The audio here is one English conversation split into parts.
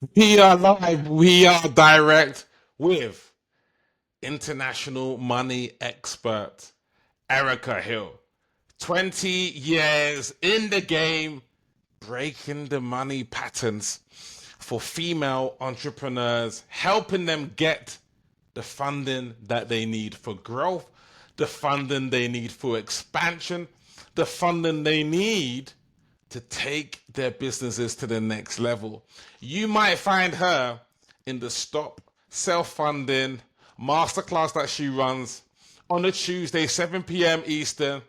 We are live. We are direct with international money expert Erica Hill. 20 years in the game, breaking the money patterns for female entrepreneurs, helping them get the funding that they need for growth, the funding they need for expansion, the funding they need to take their businesses to the next level. You might find her in the Stop Self-Funding Masterclass that she runs on a Tuesday, 7 p.m. Eastern.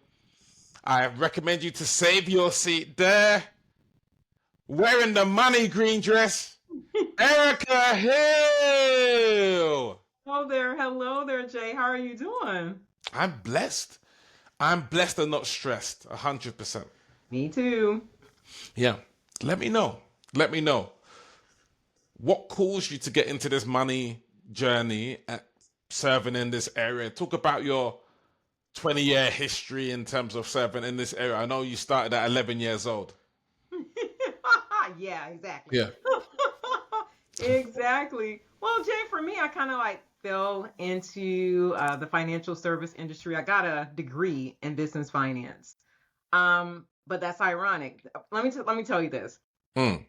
I recommend you to save your seat there, wearing the money green dress, Erica Hill. Hello there, Jay. How are you doing? I'm blessed. I'm blessed and not stressed, 100%. Me too. Yeah. Let me know. Let me know. What caused you to get into this money journey at serving in this area? Talk about your 20-year history in terms of serving in this area. I know you started at 11 years old. Yeah, exactly. Yeah. Exactly. Well, Jay, for me, I kind of like fell into the financial service industry. I got a degree in business finance. But that's ironic. Let me tell you this. Mm.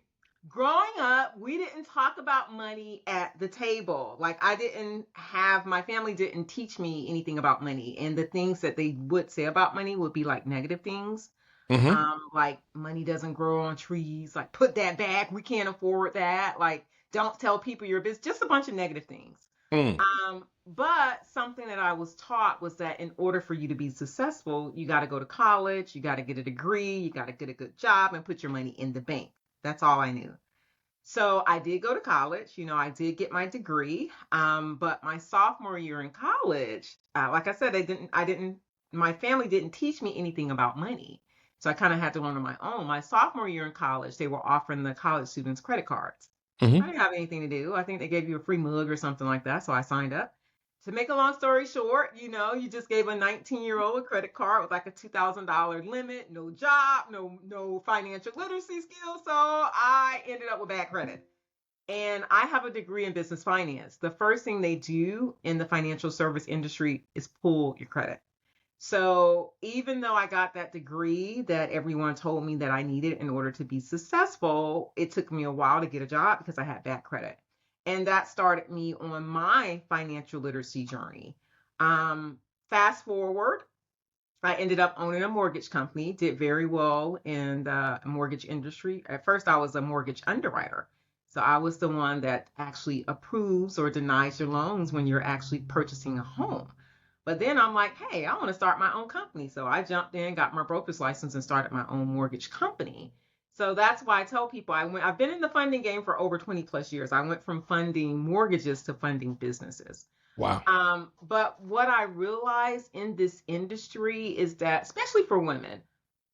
Growing up, we didn't talk about money at the table. Like I didn't have my family didn't teach me anything about money, and the things that they would say about money would be like negative things. Mm-hmm. Like money doesn't grow on trees. Like put that back. We can't afford that. Like don't tell people your business. Just a bunch of negative things. Mm. But something that I was taught was that in order for you to be successful, you got to go to college, you got to get a degree, you got to get a good job, and put your money in the bank. That's all I knew. So I did go to college. I did get my degree. But my sophomore year in college, like I said, my family didn't teach me anything about money. So I kind of had to learn on my own. My sophomore year in college, they were offering the college students credit cards. I Mm-hmm. didn't have anything to do. I think they gave you a free mug or something like that. So I signed up. To make a long story short, you just gave a 19-year-old a credit card with like a $2,000 limit, no job, no financial literacy skills. So I ended up with bad credit. And I have a degree in business finance. The first thing they do in the financial service industry is pull your credit. So even though I got that degree that everyone told me that I needed in order to be successful, it took me a while to get a job because I had bad credit. And that started me on my financial literacy journey. Fast forward, I ended up owning a mortgage company, did very well in the mortgage industry. At first, I was a mortgage underwriter. So I was the one that actually approves or denies your loans when you're actually purchasing a home. But then I'm like, hey, I want to start my own company. So I jumped in, got my broker's license, and started my own mortgage company. So that's why I tell people I've been in the funding game for over 20 plus years. I went from funding mortgages to funding businesses. Wow. But what I realize in this industry is that, especially for women,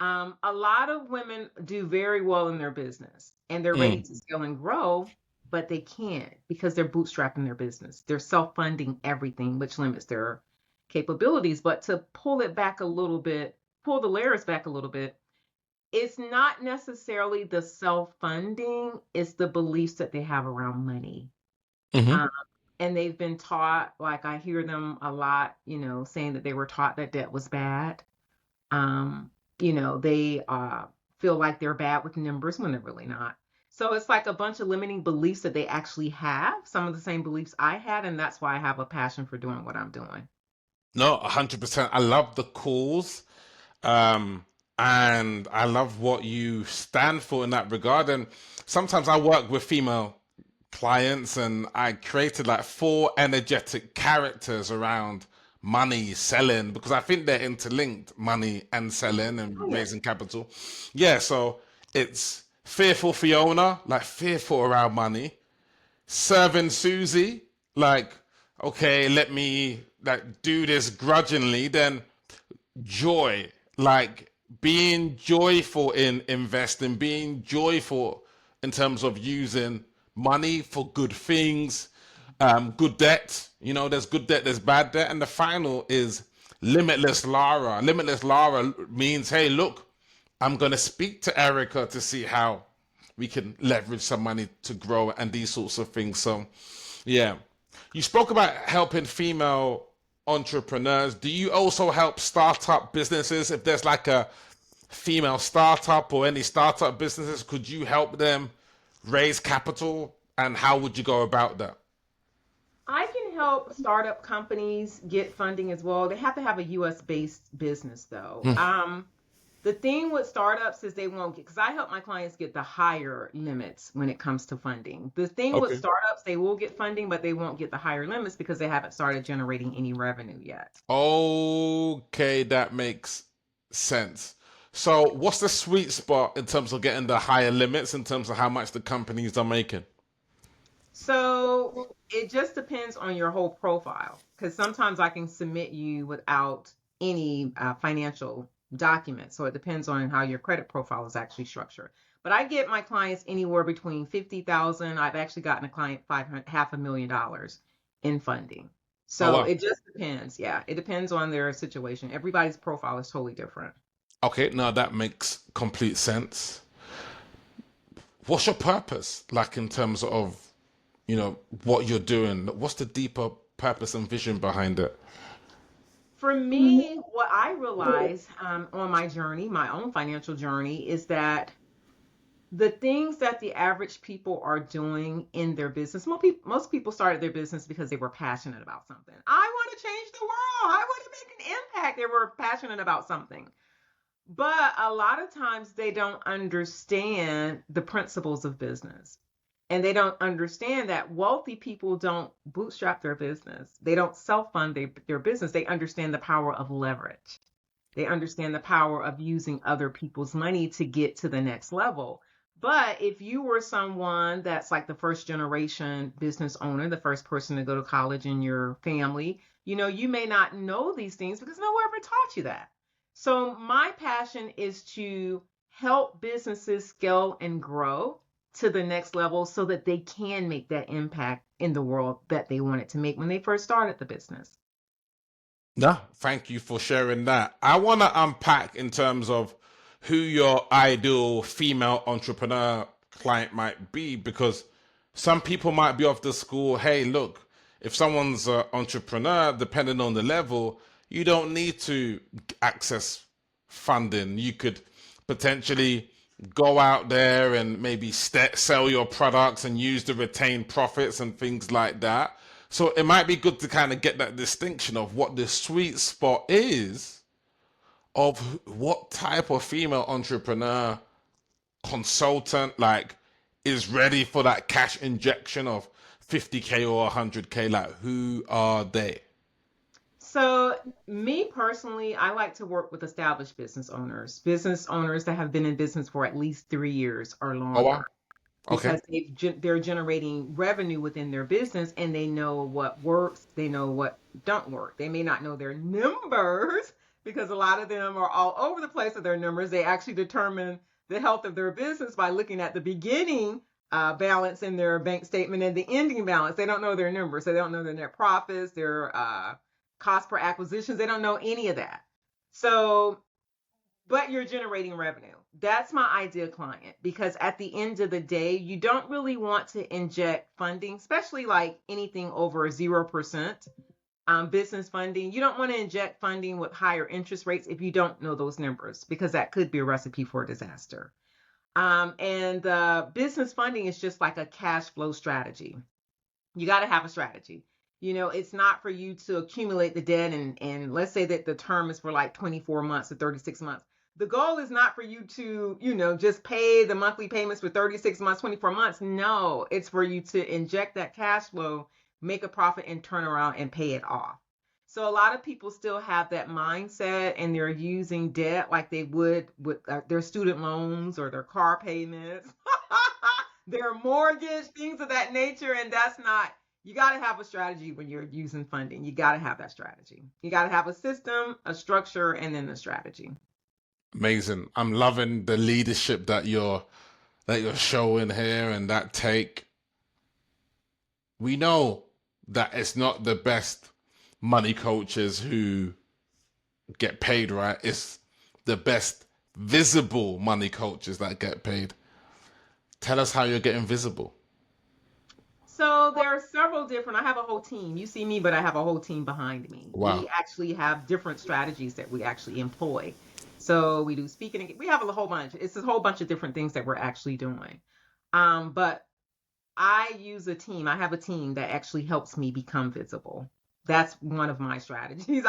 a lot of women do very well in their business and they're ready Mm. to scale and grow, but they can't because they're bootstrapping their business. They're self funding everything, which limits their capabilities. But to pull it back a little bit, pull the layers back a little bit, it's not necessarily the self funding, it's the beliefs that they have around money. Mm-hmm. Um, and they've been taught, like I hear them a lot, saying that they were taught that debt was bad. They feel like they're bad with numbers when they're really not. So it's like a bunch of limiting beliefs that they actually have, some of the same beliefs I had, and that's why I have a passion for doing what I'm doing. No, 100%. I love the cause. Um, and I love what you stand for in that regard. And sometimes I work with female clients and I created like four energetic characters around money, selling, because I think they're interlinked, money and selling Oh and yeah. raising capital. Yeah, so it's fearful Fiona, like fearful around money, serving Susie, like, okay, let me like do this grudgingly, then joy, like being joyful in investing, being joyful in terms of using money for good things, good debt. There's good debt, there's bad debt, and the final is limitless Lara. Limitless Lara means, hey, look, I'm gonna speak to Erica to see how we can leverage some money to grow and these sorts of things. So, yeah. You spoke about helping female entrepreneurs. Do you also help startup businesses? If there's like a female startup or any startup businesses, could you help them raise capital? And how would you go about that? I can help startup companies get funding as well. They have to have a US based business though. The thing with startups is they won't get, because I help my clients get the higher limits when it comes to funding. The thing with Okay. startups, they will get funding, but they won't get the higher limits because they haven't started generating any revenue yet. Okay, that makes sense. So, what's the sweet spot in terms of getting the higher limits in terms of how much the companies are making? So it just depends on your whole profile, because sometimes I can submit you without any financial documents. So it depends on how your credit profile is actually structured. But I get my clients anywhere between 50,000. I've actually gotten a client 500, $500,000 in funding. Oh, So wow. it just depends. Yeah, it depends on their situation. Everybody's profile is totally different. Okay, now that makes complete sense. What's your purpose like in terms of, what you're doing? What's the deeper purpose and vision behind it? For me, what I realized on my journey, my own financial journey, is that the things that the average people are doing in their business, most people started their business because they were passionate about something. I want to change the world. I want to make an impact. They were passionate about something. But a lot of times they don't understand the principles of business. And they don't understand that wealthy people don't bootstrap their business. They don't self-fund their business. They understand the power of leverage. They understand the power of using other people's money to get to the next level. But if you were someone that's like the first generation business owner, the first person to go to college in your family, you may not know these things because no one ever taught you that. So my passion is to help businesses scale and grow to the next level so that they can make that impact in the world that they wanted to make when they first started the business. No, thank you for sharing that. I want to unpack in terms of who your ideal female entrepreneur client might be because some people might be of the school, hey, look, if someone's an entrepreneur, depending on the level, you don't need to access funding. You could potentially go out there and maybe sell your products and use the retained profits and things like that. So it might be good to kind of get that distinction of what the sweet spot is of what type of female entrepreneur consultant like is ready for that cash injection of 50K or 100K. Like, who are they? So, me personally, I like to work with established business owners that have been in business for at least 3 years or Oh, wow. longer, Okay. because they're generating revenue within their business and they know what works, they know what don't work. They may not know their numbers because a lot of them are all over the place with their numbers. They actually determine the health of their business by looking at the beginning balance in their bank statement and the ending balance. They don't know their numbers. They don't know their net profits, their cost per acquisitions. They don't know any of that. So but you're generating revenue. That's my ideal client because at the end of the day, you don't really want to inject funding, especially like anything over 0% business funding. You don't want to inject funding with higher interest rates if you don't know those numbers because that could be a recipe for a disaster. And business funding is just like a cash flow strategy. You got to have a strategy. It's not for you to accumulate the debt and let's say that the term is for like 24 months or 36 months. The goal is not for you to, just pay the monthly payments for 36 months, 24 months. No, it's for you to inject that cash flow, make a profit and turn around and pay it off. So a lot of people still have that mindset and they're using debt like they would with their student loans or their car payments, their mortgage, things of that nature. And that's not, you got to have a strategy when you're using funding. You got to have that strategy. You got to have a system, a structure, and then a strategy. Amazing. I'm loving the leadership that you're showing here and that take. We know that it's not the best money coaches who get paid, right? It's the best visible money coaches that get paid. Tell us how you're getting visible. So there are several different, I have a whole team. You see me, but I have a whole team behind me. Wow. We actually have different strategies that we actually employ. So we do speaking, we have a whole bunch. It's a whole bunch of different things that we're actually doing. But I use a team. I have a team that actually helps me become visible. That's one of my strategies.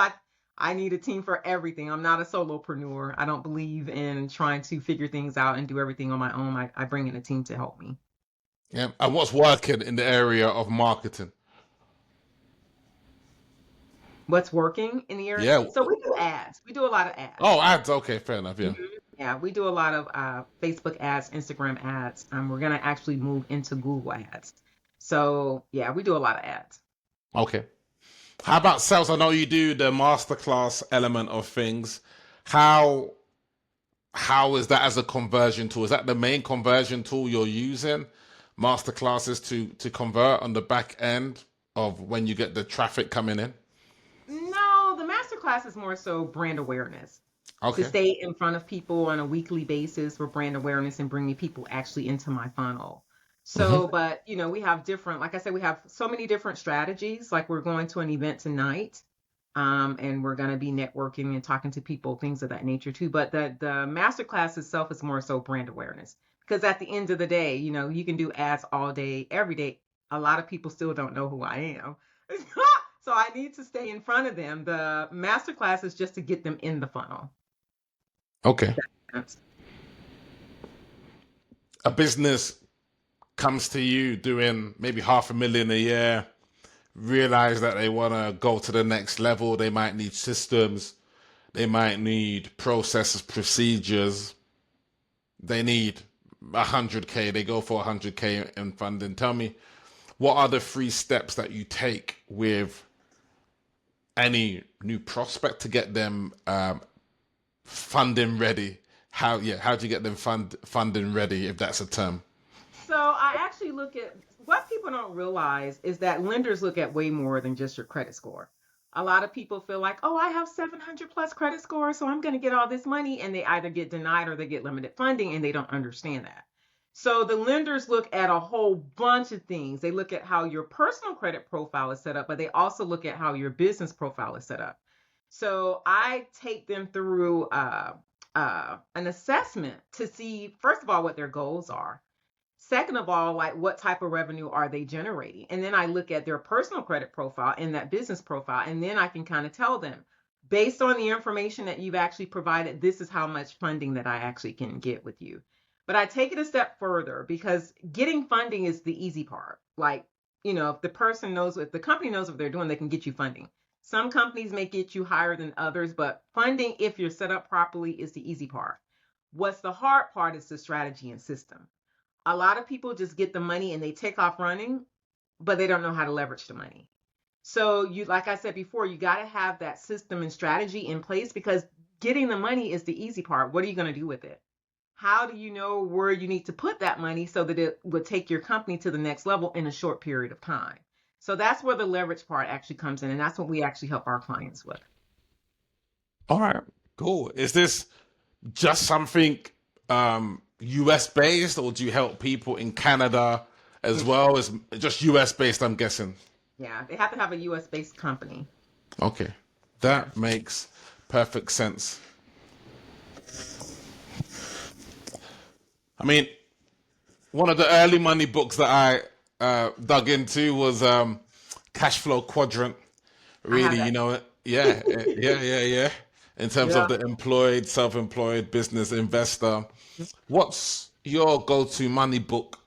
I need a team for everything. I'm not a solopreneur. I don't believe in trying to figure things out and do everything on my own. I bring in a team to help me. Yeah. And what's working in the area of marketing? What's working in the area? Yeah. So we do ads. We do a lot of Oh, ads. ads. Okay, fair enough. Yeah. Mhm. Yeah, we do a lot of Facebook ads, Instagram ads. We're gonna actually move into Google ads. So yeah, we do a lot of ads. Okay. How about sales? I know you do the masterclass element of things. How how is that as a conversion tool? Is that the main conversion tool you're using? Masterclasses to convert on the back end of when you get the traffic coming in? No, the masterclass is more so brand awareness. To Okay. stay in front of people on a weekly basis for brand awareness and bringing people actually into my funnel. Hmm. So, but we have different, like I said, we have so many different strategies. Like we're going to an event tonight, and we're going to be networking and talking to people, things of that nature too. But the masterclass itself is more so brand awareness because at the end of the day, you can do ads all day, every day. A lot of people still don't know who I am. So I need to stay in front of them. The masterclass is just to get them in the funnel. Okay. That's- A business comes to you doing maybe 500,000 a year, realize that they want to go to the next level. They might need systems. They might need processes, procedures. They need 100K. They go for 100K in funding. Tell me, what are the 3 steps that you take with any new prospect to get them funding ready? How do you get them funding ready, if that's a term? So I actually look at what people don't realize is that lenders look at way more than just your credit score. A lot of people feel like, oh, I have 700 plus credit score, so I'm going to get all this money, and they either get denied or they get limited funding, and they don't understand that. So the lenders look at a whole bunch of things. They look at how your personal credit profile is set up, but they also look at how your business profile is set up. So I take them through an assessment to see, first of all, what their goals are. Second of all, like what type of revenue are they generating? And then I look at their personal credit profile and that business profile. And then I can kind of tell them, based on the information that you've actually provided, this is how much funding that I actually can get with you. But I take it a step further because getting funding is the easy part. Like, if the person knows, if the company knows what they're doing, they can get you funding. Some companies may get you higher than others, but funding, if you're set up properly, is the easy part. What's the hard part is the strategy and system. A lot of people just get the money and they take off running, but they don't know how to leverage the money. So like I said before, you got to have that system and strategy in place because getting the money is the easy part. What are you going to do with it? How do you know where you need to put that money so that it would take your company to the next level in a short period of time? So that's where the leverage part actually comes in. And that's what we actually help our clients with. All right, cool. Is this just something US based, or do you help people in Canada as well? As just US based, I'm guessing. Yeah, they have to have a US based company. Okay, Yeah. that makes perfect sense. I mean, one of the early money books that I dug into was Cash Flow Quadrant. I have Really, that. yeah. In terms of Yeah. the employed, self-employed, business investor, what's your go-to money book?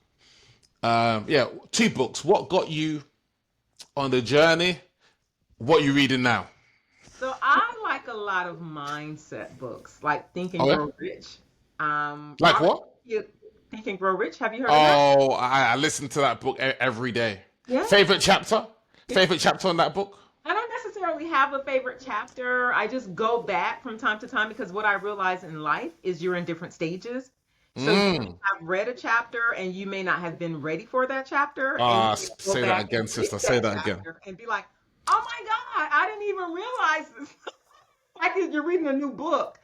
Yeah, 2 books. What got you on the journey? What you reading now? So I like a lot of mindset books, like Think and Oh yeah, Grow Rich. like Robert, what? Think and Grow Rich. Have you heard of that? Oh, I listen to that book every day. Yeah. Favorite chapter? Yeah. Favorite chapter on that book? I don't necessarily have a favorite chapter. I just go back from time to time because what I realize in life is you're in different stages. So you may Mm. have read a chapter and you may not have been ready for that chapter, and you may go Say that back and again, read sister. Say that that again. chapter and be like, "Oh my God, I didn't even realize this." Like you're reading a new book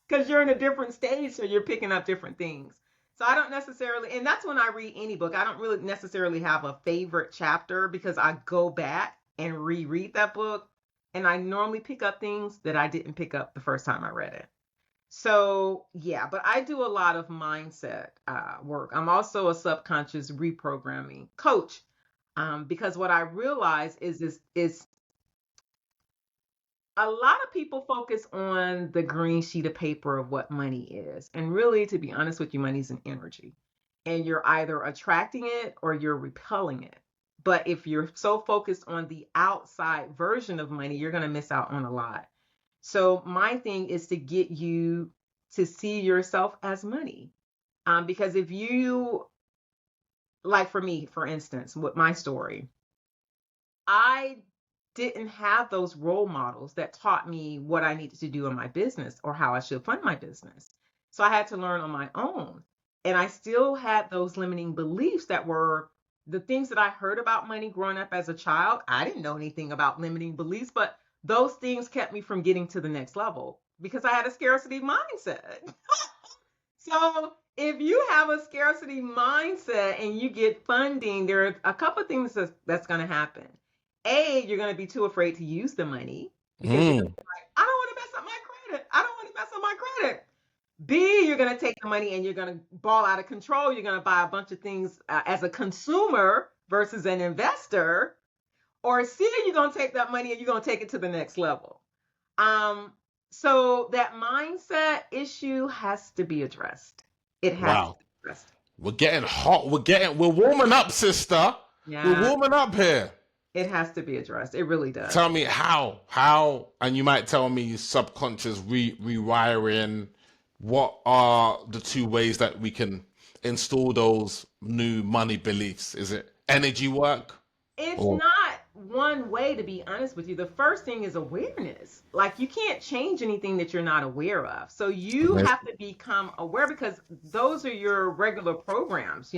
because you're in a different stage, so you're picking up different things. So I don't necessarily, and that's when I read any book. I don't really necessarily have a favorite chapter because I go back and reread that book, and I normally pick up things that I didn't pick up the first time I read it. So yeah, but I do a lot of mindset work. I'm also a subconscious reprogramming coach, because what I realize is a lot of people focus on the green sheet of paper of what money is. And really, to be honest with you, money's an energy. And you're either attracting it or you're repelling it. But if you're so focused on the outside version of money, you're going to miss out on a lot. So my thing is to get you to see yourself as money. Because if you, like for me, for instance, with my story, I didn't have those role models that taught me what I needed to do in my business or how I should fund my business. So I had to learn on my own. And I still had those limiting beliefs that were the things that I heard about money growing up as a child. I didn't know anything about limiting beliefs, but those things kept me from getting to the next level because I had a scarcity mindset. So if you have a scarcity mindset and you get funding, there are a couple of things that's going to happen. A, you're going to be too afraid to use the money because you're going to be like, I don't want to mess up my credit. I don't want to mess up my credit. B, you're going to take the money and you're going to ball out of control. You're going to buy a bunch of things as a consumer versus an investor. Or C, you're going to take that money and you're going to take it to the next level. So that mindset issue has to be addressed. It has to Wow. be addressed. We're getting hot. We're warming up, sister. We're Yeah, warming up here. it has to be addressed. It really does. Tell me how, and you might tell me subconscious rewiring. What are the two ways that we can install those new money beliefs? Is it energy work It's or not one way, to be honest with you. The first thing is awareness. Like you can't change anything that you're not aware of. So you have to become aware because those are your regular programs,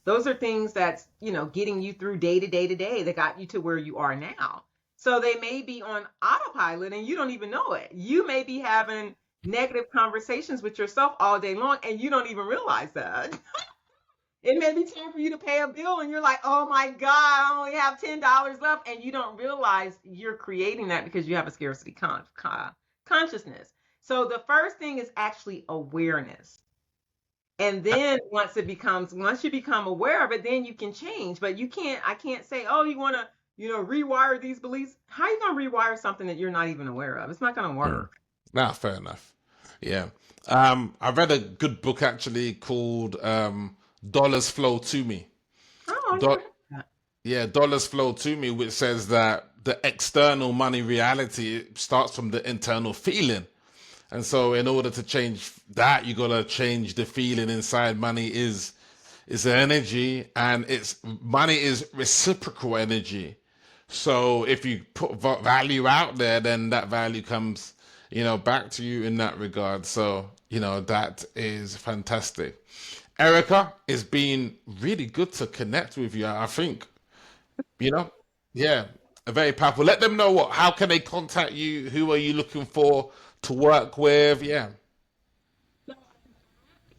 those are things that's, getting you through day to day to day that got you to where you are now. So they may be on autopilot and you don't even know it. You may be having negative conversations with yourself all day long and you don't even realize that. It may be time for you to pay a bill and you're like, oh my God, I only have $10 left. And you don't realize you're creating that because you have a scarcity consciousness. So the first thing is actually awareness. And then once you become aware of it, then you can change. But I can't say, oh, you want to, rewire these beliefs. How are you going to rewire something that you're not even aware of? It's not going to work. nah, fair enough. Yeah. I read a good book actually called Dollars Flow to Me. Oh, I never Do- heard that. yeah, Dollars Flow to Me, which says that the external money reality starts from the internal feeling. And so in order to change that, you gotta change the feeling inside. Money is energy, and it's money is reciprocal energy. So if you put value out there, then that value comes, back to you in that regard. So, that is fantastic. Erica, it's been really good to connect with you. I think, you know, yeah, very powerful. Let them know how can they contact you? Who are you looking for to work with? Yeah.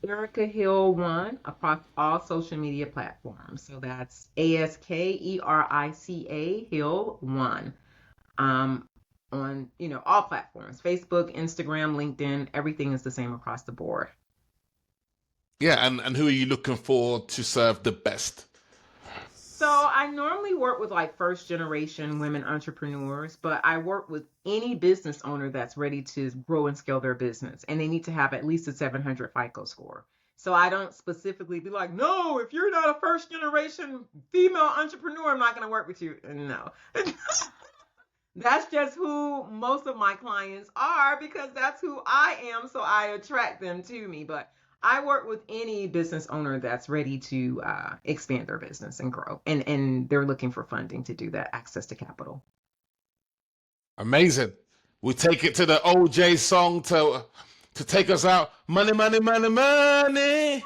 Erica Hill one across all social media platforms. So that's ASKERICA Hill one. On all platforms, Facebook, Instagram, LinkedIn, everything is the same across the board. Yeah, and who are you looking for to serve the best? So I normally work with like first generation women entrepreneurs, but I work with any business owner that's ready to grow and scale their business, and they need to have at least a 700 FICO score. So I don't specifically be like, no, if you're not a first generation female entrepreneur, I'm not going to work with you. No. That's just who most of my clients are because that's who I am. So I attract them to me. But I work with any business owner that's ready to expand their business and grow. And they're looking for funding to do that, access to capital. Amazing. We take it to the OJ song to take us out. Money, money, money, money.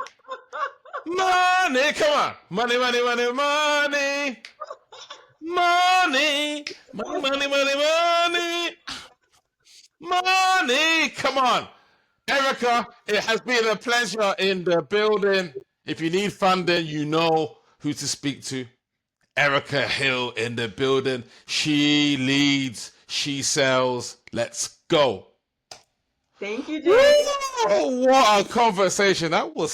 Money. Come on. Money, money, money, money. Money. Money, money, money, money. Money. Come on. Erica, it has been a pleasure in the building. If you need funding, you know who to speak to. Erica Hill in the building. She leads, she sells. Let's go. Thank you, Woo! Jay. What a conversation. That was